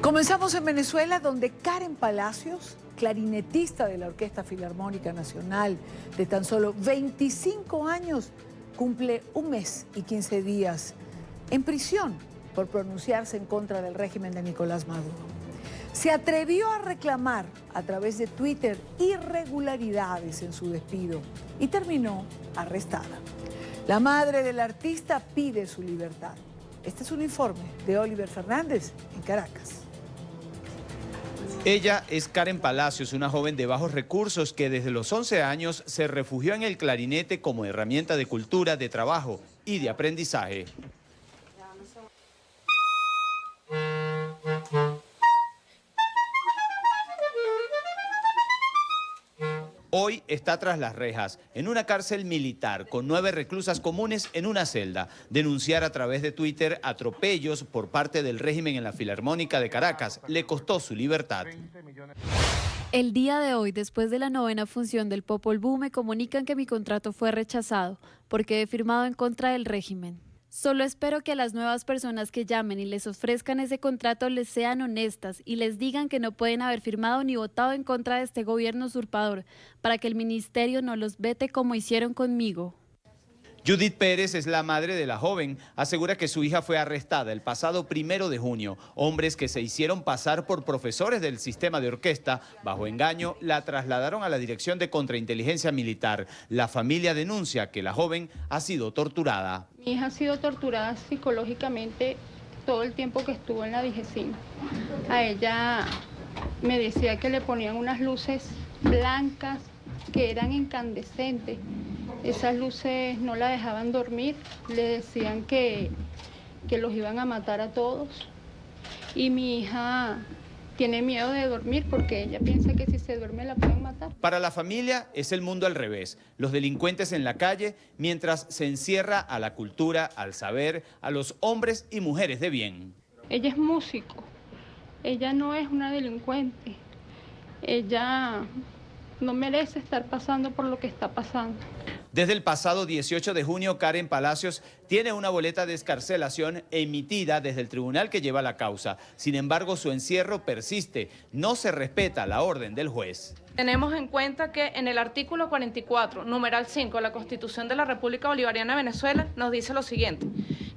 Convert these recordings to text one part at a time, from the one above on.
Comenzamos en Venezuela, donde Karen Palacios, clarinetista de la Orquesta Filarmónica Nacional de tan solo 25 años, cumple 1 mes y 15 días en prisión por pronunciarse en contra del régimen de Nicolás Maduro. Se atrevió a reclamar a través de Twitter irregularidades en su despido y terminó arrestada. La madre del artista pide su libertad. Este es un informe de Oliver Fernández en Caracas. Ella es Karen Palacios, una joven de bajos recursos que desde los 11 años se refugió en el clarinete como herramienta de cultura, de trabajo y de aprendizaje. Hoy está tras las rejas, en una cárcel militar, con 9 reclusas comunes en una celda. Denunciar a través de Twitter atropellos por parte del régimen en la Filarmónica de Caracas le costó su libertad. El día de hoy, después de la 9ª función del Popol Vuh, me comunican que mi contrato fue rechazado porque he firmado en contra del régimen. Solo espero que a las nuevas personas que llamen y les ofrezcan ese contrato les sean honestas y les digan que no pueden haber firmado ni votado en contra de este gobierno usurpador para que el ministerio no los vete como hicieron conmigo. Judith Pérez es la madre de la joven. Asegura que su hija fue arrestada el pasado 1 de junio. Hombres que se hicieron pasar por profesores del sistema de orquesta, bajo engaño, la trasladaron a la Dirección de Contrainteligencia Militar. La familia denuncia que la joven ha sido torturada. Mi hija ha sido torturada psicológicamente todo el tiempo que estuvo en la DIGESIM. A ella me decía que le ponían unas luces blancas que eran incandescentes. Esas luces no la dejaban dormir, le decían que los iban a matar a todos. Y mi hija tiene miedo de dormir porque ella piensa que si se duerme la pueden matar. Para la familia es el mundo al revés. Los delincuentes en la calle, mientras se encierra a la cultura, al saber, a los hombres y mujeres de bien. Ella es músico, ella no es una delincuente. Ella no merece estar pasando por lo que está pasando. Desde el pasado 18 de junio, Karen Palacios tiene una boleta de excarcelación emitida desde el tribunal que lleva la causa. Sin embargo, su encierro persiste. No se respeta la orden del juez. Tenemos en cuenta que en el artículo 44, numeral 5 de la Constitución de la República Bolivariana de Venezuela nos dice lo siguiente: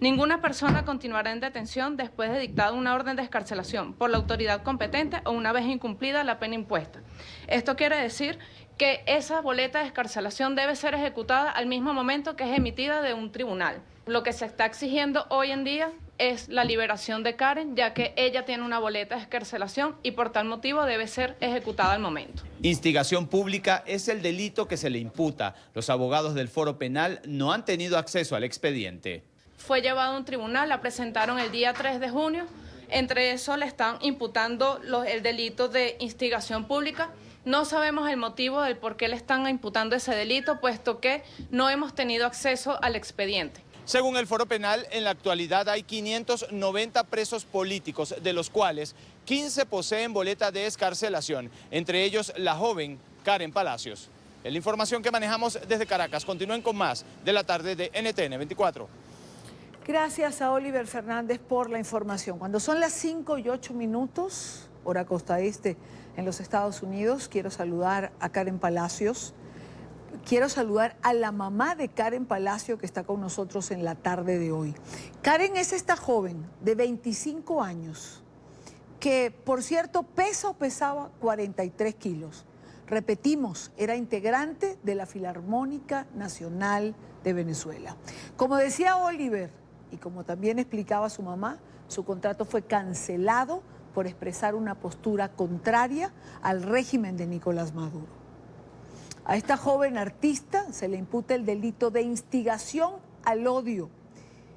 ninguna persona continuará en detención después de dictada una orden de excarcelación por la autoridad competente o una vez incumplida la pena impuesta. Esto quiere decir que esa boleta de excarcelación debe ser ejecutada al mismo momento que es emitida de un tribunal. Lo que se está exigiendo hoy en día es la liberación de Karen, ya que ella tiene una boleta de excarcelación y por tal motivo debe ser ejecutada al momento. Instigación pública es el delito que se le imputa. Los abogados del Foro Penal no han tenido acceso al expediente. Fue llevado a un tribunal, la presentaron el día 3 de junio. Entre eso le están imputando el delito de instigación pública. No sabemos el motivo del por qué le están imputando ese delito, puesto que no hemos tenido acceso al expediente. Según el Foro Penal, en la actualidad hay 590 presos políticos, de los cuales 15 poseen boleta de excarcelación, entre ellos la joven Karen Palacios. Es la información que manejamos desde Caracas. Continúen con más de la tarde de NTN 24. Gracias a Oliver Fernández por la información. Cuando son las 5:08, hora costa este en los Estados Unidos, quiero saludar a Karen Palacios. Quiero saludar a la mamá de Karen Palacios que está con nosotros en la tarde de hoy. Karen es esta joven de 25 años que, por cierto, pesaba 43 kilos. Repetimos, era integrante de la Filarmónica Nacional de Venezuela. Como decía Oliver, y como también explicaba su mamá, su contrato fue cancelado por expresar una postura contraria al régimen de Nicolás Maduro. A esta joven artista se le imputa el delito de instigación al odio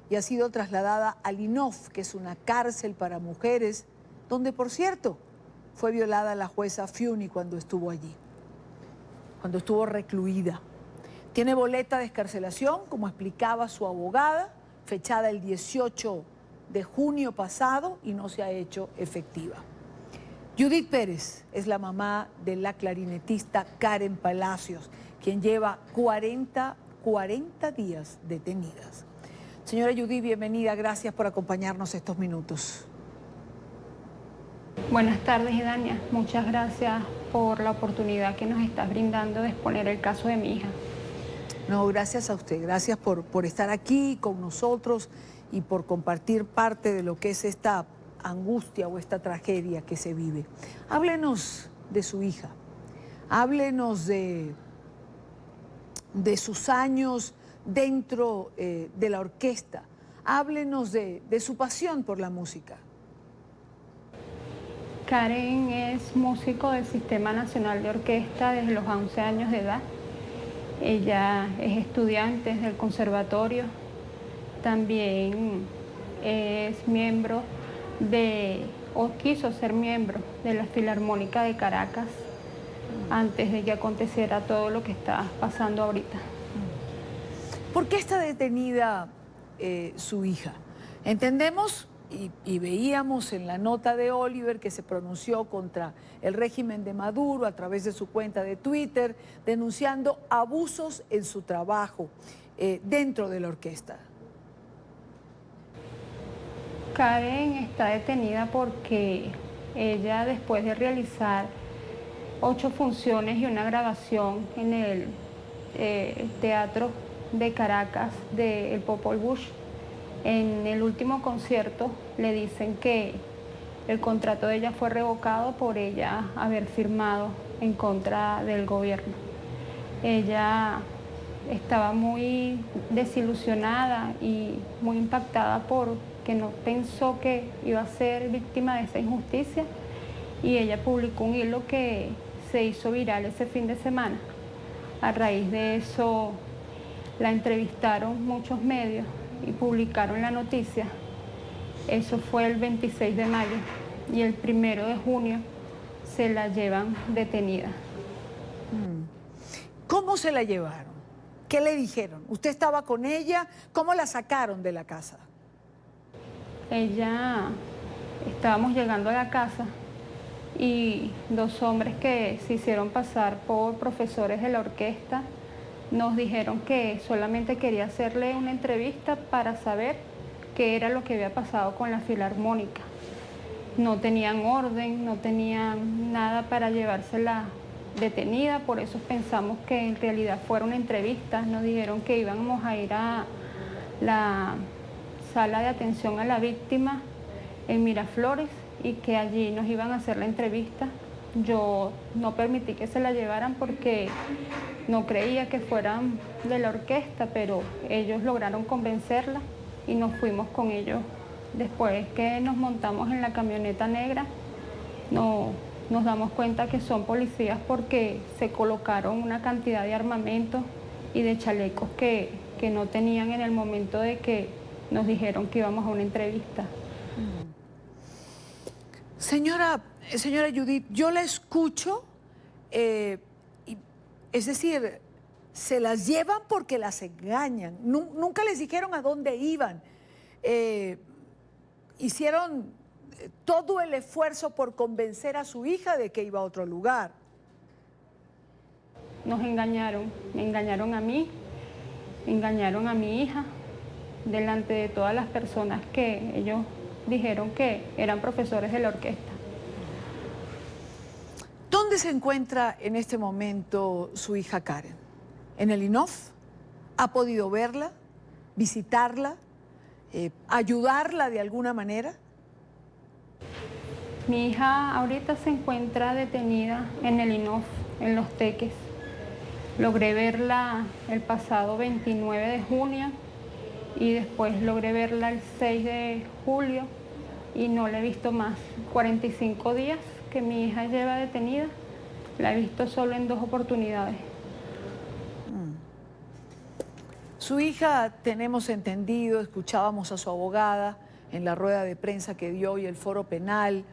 y ha sido trasladada al INOF, que es una cárcel para mujeres, donde, por cierto, fue violada la jueza Fiuni cuando estuvo allí, cuando estuvo recluida. Tiene boleta de excarcelación, como explicaba su abogada, fechada el 18 de junio pasado y no se ha hecho efectiva. Judith Pérez es la mamá de la clarinetista Karen Palacios, quien lleva 40 días detenidas. Señora Judith, bienvenida, gracias por acompañarnos estos minutos. Buenas tardes, Idania. Muchas gracias por la oportunidad que nos estás brindando de exponer el caso de mi hija. No, gracias a usted, gracias por estar aquí con nosotros y por compartir parte de lo que es esta angustia o esta tragedia que se vive. Háblenos de su hija, háblenos de sus años dentro de la orquesta, háblenos de su pasión por la música. Karen es músico del Sistema Nacional de Orquesta desde los 11 años de edad. Ella es estudiante del conservatorio, también es miembro o quiso ser miembro de la Filarmónica de Caracas antes de que aconteciera todo lo que está pasando ahorita. ¿Por qué está detenida su hija? Entendemos y veíamos en la nota de Oliver que se pronunció contra el régimen de Maduro a través de su cuenta de Twitter, denunciando abusos en su trabajo dentro de la orquesta. Karen está detenida porque ella, después de realizar 8 funciones y una grabación en el Teatro de Caracas del Popol Vuh, en el último concierto le dicen que el contrato de ella fue revocado por ella haber firmado en contra del gobierno. Ella estaba muy desilusionada y muy impactada porque no pensó que iba a ser víctima de esa injusticia, y ella publicó un hilo que se hizo viral ese fin de semana. A raíz de eso la entrevistaron muchos medios y publicaron la noticia. Eso fue el 26 de mayo y el 1 de junio se la llevan detenida. ¿Cómo se la llevaron? ¿Qué le dijeron? ¿Usted estaba con ella? ¿Cómo la sacaron de la casa? Estábamos llegando a la casa y 2 hombres que se hicieron pasar por profesores de la orquesta nos dijeron que solamente quería hacerle una entrevista para saber qué era lo que había pasado con la filarmónica. No tenían orden, no tenían nada para llevársela detenida, por eso pensamos que en realidad fuera una entrevista. Nos dijeron que íbamos a ir a la sala de atención a la víctima en Miraflores y que allí nos iban a hacer la entrevista. Yo no permití que se la llevaran porque no creía que fueran de la orquesta, pero ellos lograron convencerla y nos fuimos con ellos. Después que nos montamos en la camioneta negra, nos damos cuenta que son policías porque se colocaron una cantidad de armamento y de chalecos que no tenían en el momento de que nos dijeron que íbamos a una entrevista. Señora Judith, yo la escucho, es decir, se las llevan porque las engañan. Nunca les dijeron a dónde iban. Hicieron todo el esfuerzo por convencer a su hija de que iba a otro lugar. Nos engañaron, me engañaron a mí, engañaron a mi hija, delante de todas las personas que ellos dijeron que eran profesores de la orquesta. ¿Dónde se encuentra en este momento su hija Karen? ¿En el INOF? ¿Ha podido verla, visitarla, ayudarla de alguna manera? Mi hija ahorita se encuentra detenida en el INOF, en Los Teques. Logré verla el pasado 29 de junio y después logré verla el 6 de julio y no la he visto más. 45 días que mi hija lleva detenida, la he visto solo en 2 oportunidades. Su hija, tenemos entendido, escuchábamos a su abogada en la rueda de prensa que dio hoy el Foro Penal,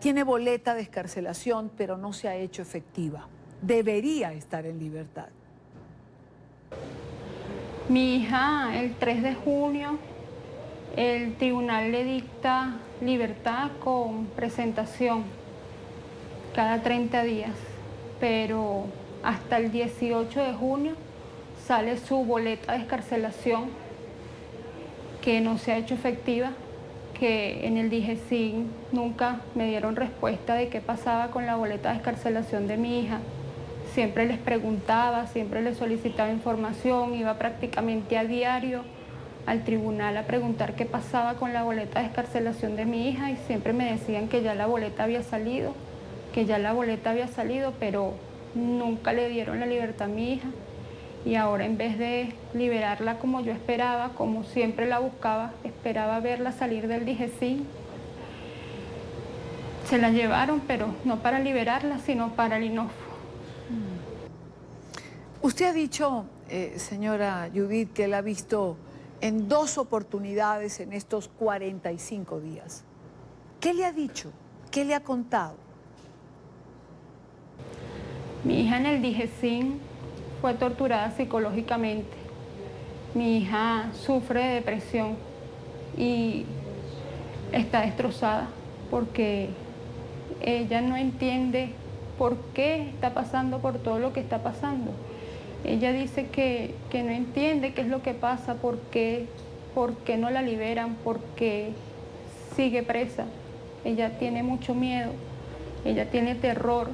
tiene boleta de excarcelación, pero no se ha hecho efectiva. Debería estar en libertad. Mi hija, el 3 de junio, el tribunal le dicta libertad con presentación cada 30 días, pero hasta el 18 de junio sale su boleta de excarcelación que no se ha hecho efectiva, porque en el DIGESIN nunca me dieron respuesta de qué pasaba con la boleta de excarcelación de mi hija. Siempre les preguntaba, siempre les solicitaba información, iba prácticamente a diario al tribunal a preguntar qué pasaba con la boleta de excarcelación de mi hija y siempre me decían que ya la boleta había salido, pero nunca le dieron la libertad a mi hija. Y ahora, en vez de liberarla como yo esperaba, como siempre la buscaba, esperaba verla salir del DIGESIN, se la llevaron, pero no para liberarla, sino para el INOF. Usted ha dicho, señora Judith, que la ha visto en 2 oportunidades en estos 45 días. ¿Qué le ha dicho? ¿Qué le ha contado? Mi hija en el DIGESIN fue torturada psicológicamente. Mi hija sufre de depresión y está destrozada porque ella no entiende por qué está pasando por todo lo que está pasando. Ella dice que no entiende qué es lo que pasa, por qué no la liberan, por qué sigue presa. Ella tiene mucho miedo, ella tiene terror,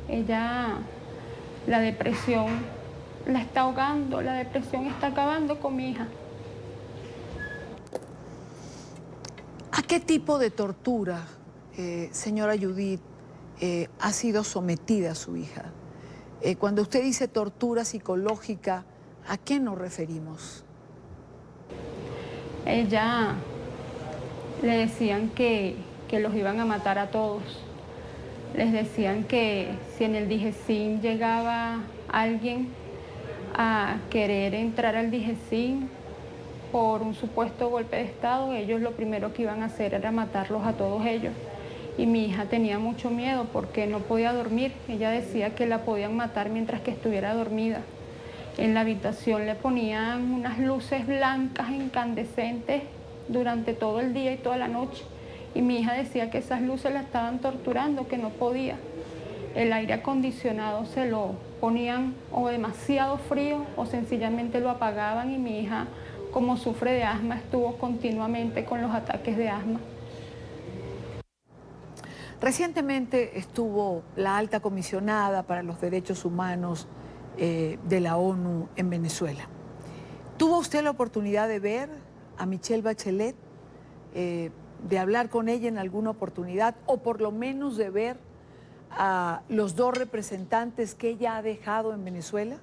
la depresión la está ahogando, la depresión está acabando con mi hija. ¿A qué tipo de tortura, señora Judith, ha sido sometida su hija? Cuando usted dice tortura psicológica, ¿a qué nos referimos? Ella le decían que los iban a matar a todos. Les decían que si en el DIGESIN llegaba alguien a querer entrar al DIGESIN por un supuesto golpe de Estado, ellos lo primero que iban a hacer era matarlos a todos ellos. Y mi hija tenía mucho miedo porque no podía dormir. Ella decía que la podían matar mientras que estuviera dormida. En la habitación le ponían unas luces blancas incandescentes durante todo el día y toda la noche. Y mi hija decía que esas luces la estaban torturando, que no podía. El aire acondicionado se lo ponían o demasiado frío o sencillamente lo apagaban y mi hija, como sufre de asma, estuvo continuamente con los ataques de asma. Recientemente estuvo la alta comisionada para los derechos humanos de la ONU en Venezuela. ¿Tuvo usted la oportunidad de ver a Michelle Bachelet, de hablar con ella en alguna oportunidad o por lo menos de ver a los 2 representantes que ella ha dejado en Venezuela?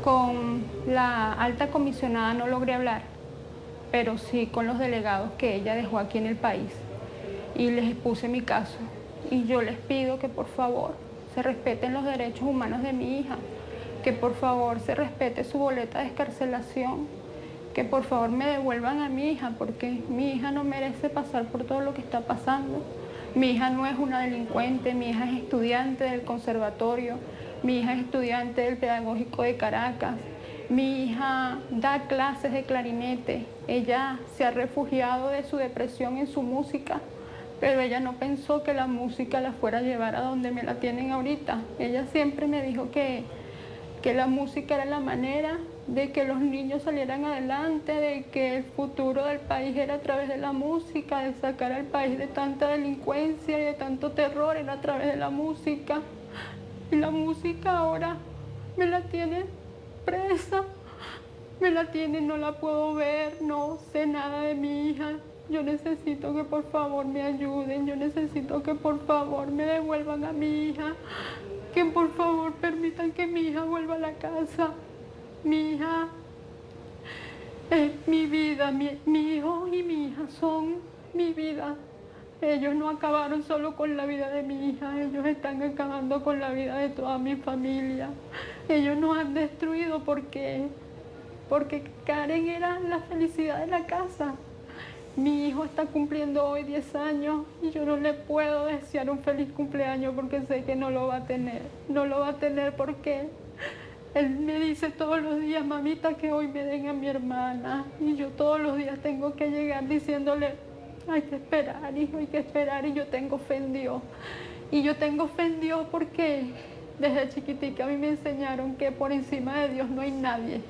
Con la alta comisionada no logré hablar, pero sí con los delegados que ella dejó aquí en el país. Y les expuse mi caso. Y yo les pido que por favor se respeten los derechos humanos de mi hija, que por favor se respete su boleta de excarcelación, que por favor me devuelvan a mi hija, porque mi hija no merece pasar por todo lo que está pasando. Mi hija no es una delincuente, mi hija es estudiante del conservatorio, mi hija es estudiante del Pedagógico de Caracas, mi hija da clases de clarinete, ella se ha refugiado de su depresión en su música, pero ella no pensó que la música la fuera a llevar a donde me la tienen ahorita. Ella siempre me dijo que la música era la manera de que los niños salieran adelante, de que el futuro del país era a través de la música, de sacar al país de tanta delincuencia y de tanto terror, era a través de la música. Y la música ahora me la tiene presa, no la puedo ver, no sé nada de mi hija. Yo necesito que por favor me ayuden, yo necesito que por favor me devuelvan a mi hija, que por favor permitan que mi hija vuelva a la casa. Mi hija es mi vida, mi hijo y mi hija son mi vida. Ellos no acabaron solo con la vida de mi hija, ellos están acabando con la vida de toda mi familia. Ellos nos han destruido porque Karen era la felicidad de la casa. Mi hijo está cumpliendo hoy 10 años y yo no le puedo desear un feliz cumpleaños porque sé que no lo va a tener. No lo va a tener porque él me dice todos los días, mamita, que hoy me den a mi hermana. Y yo todos los días tengo que llegar diciéndole, hay que esperar, hijo, hay que esperar. Y yo tengo fe en Dios. Y yo tengo fe en Dios porque desde chiquitica a mí me enseñaron que por encima de Dios no hay nadie.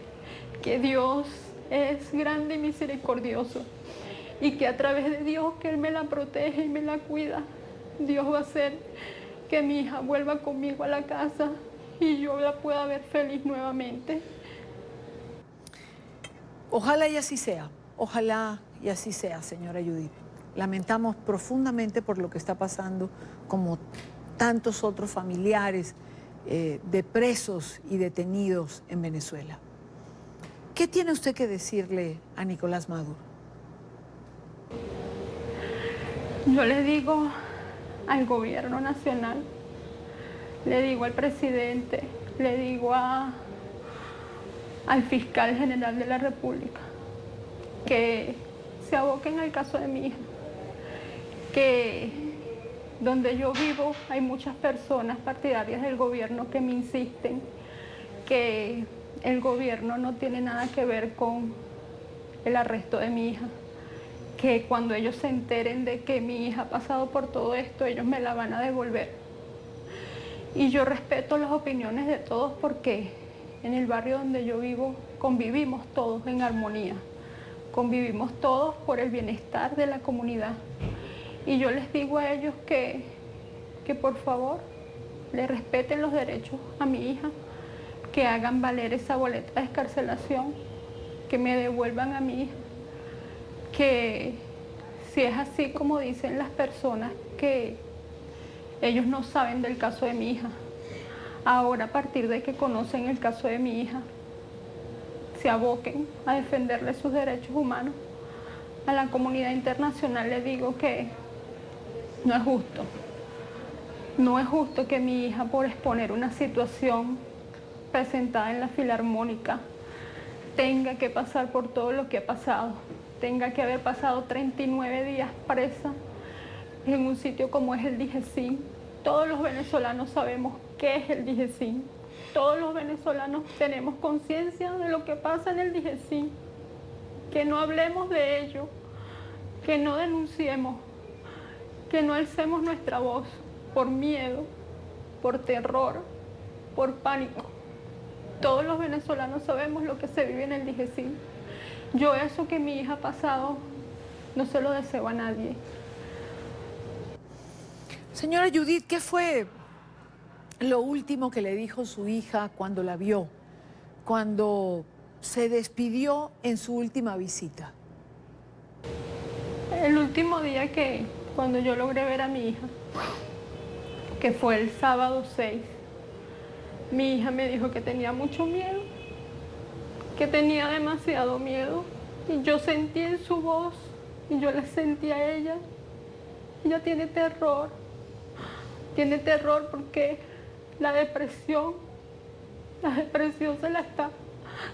Que Dios es grande y misericordioso y que a través de Dios, que Él me la protege y me la cuida, Dios va a hacer que mi hija vuelva conmigo a la casa y yo la pueda ver feliz nuevamente. Ojalá y así sea, señora Judith. Lamentamos profundamente por lo que está pasando, como tantos otros familiares de presos y detenidos en Venezuela. ¿Qué tiene usted que decirle a Nicolás Maduro? Yo le digo al gobierno nacional, le digo al presidente, le digo al fiscal general de la República que se aboquen al caso de mi hija, que donde yo vivo hay muchas personas partidarias del gobierno que me insisten que el gobierno no tiene nada que ver con el arresto de mi hija, que cuando ellos se enteren de que mi hija ha pasado por todo esto, ellos me la van a devolver. Y yo respeto las opiniones de todos porque en el barrio donde yo vivo convivimos todos en armonía, convivimos todos por el bienestar de la comunidad. Y yo les digo a ellos que por favor le respeten los derechos a mi hija, que hagan valer esa boleta de excarcelación, que me devuelvan a mi hija, que si es así como dicen las personas que ellos no saben del caso de mi hija, ahora a partir de que conocen el caso de mi hija, se aboquen a defenderle sus derechos humanos. A la comunidad internacional le digo que no es justo. No es justo que mi hija, por exponer una situación presentada en la Filarmónica, tenga que pasar por todo lo que ha pasado, tenga que haber pasado 39 días presa en un sitio como es el DIJESIN. Todos los venezolanos sabemos qué es el DIJESIN. Todos los venezolanos tenemos conciencia de lo que pasa en el DIJESIN. Que no hablemos de ello, que no denunciemos, que no alcemos nuestra voz por miedo, por terror, por pánico. Todos los venezolanos sabemos lo que se vive en el DIJESIN. Yo eso que mi hija ha pasado no se lo deseo a nadie. Señora Judith, ¿qué fue lo último que le dijo su hija cuando la vio, cuando se despidió en su última visita? El último día cuando yo logré ver a mi hija, que fue el sábado 6, mi hija me dijo que tenía mucho miedo, que tenía demasiado miedo, y yo sentí en su voz, y yo la sentí a ella. Ella tiene terror porque la depresión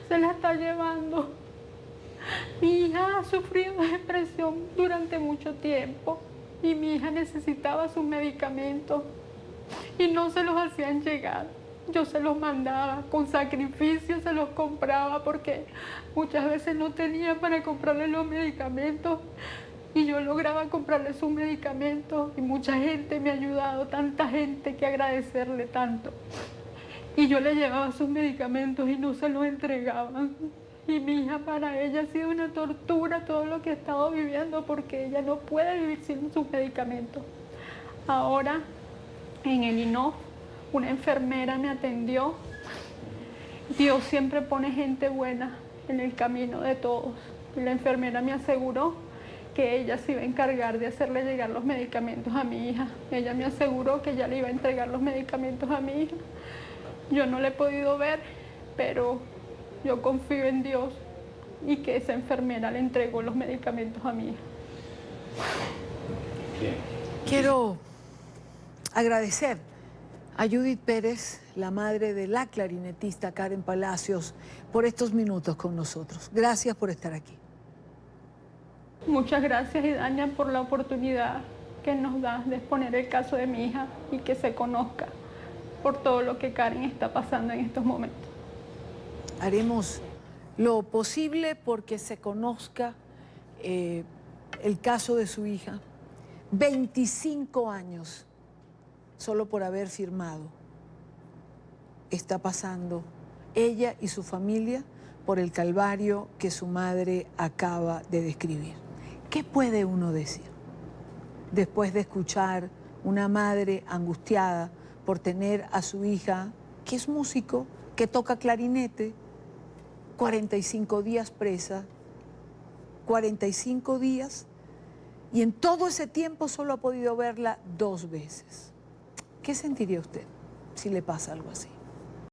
se la está llevando. Mi hija ha sufrido depresión durante mucho tiempo y mi hija necesitaba sus medicamentos y no se los hacían llegar. Yo se los mandaba, con sacrificio se los compraba porque muchas veces no tenía para comprarle los medicamentos y yo lograba comprarle sus medicamentos y mucha gente me ha ayudado, tanta gente que agradecerle tanto. Y yo le llevaba sus medicamentos y no se los entregaban. Y mi hija, para ella ha sido una tortura todo lo que ha estado viviendo porque ella no puede vivir sin sus medicamentos. Ahora, en el INOF, una enfermera me atendió. Dios siempre pone gente buena en el camino de todos. Y la enfermera me aseguró que ella se iba a encargar de hacerle llegar los medicamentos a mi hija. Ella me aseguró que ella le iba a entregar los medicamentos a mi hija. Yo no la he podido ver, pero yo confío en Dios y que esa enfermera le entregó los medicamentos a mi hija. Quiero agradecer a Judith Pérez, la madre de la clarinetista Karen Palacios, por estos minutos con nosotros. Gracias por estar aquí. Muchas gracias, Idaña, por la oportunidad que nos das de exponer el caso de mi hija y que se conozca por todo lo que Karen está pasando en estos momentos. Haremos lo posible porque se conozca el caso de su hija. 25 años solo por haber firmado. Está pasando ella y su familia por el calvario que su madre acaba de describir. ¿Qué puede uno decir después de escuchar una madre angustiada por tener a su hija, que es músico, que toca clarinete, 45 días presa, 45 días, y en todo ese tiempo solo ha podido verla 2 veces? ¿Qué sentiría usted si le pasa algo así?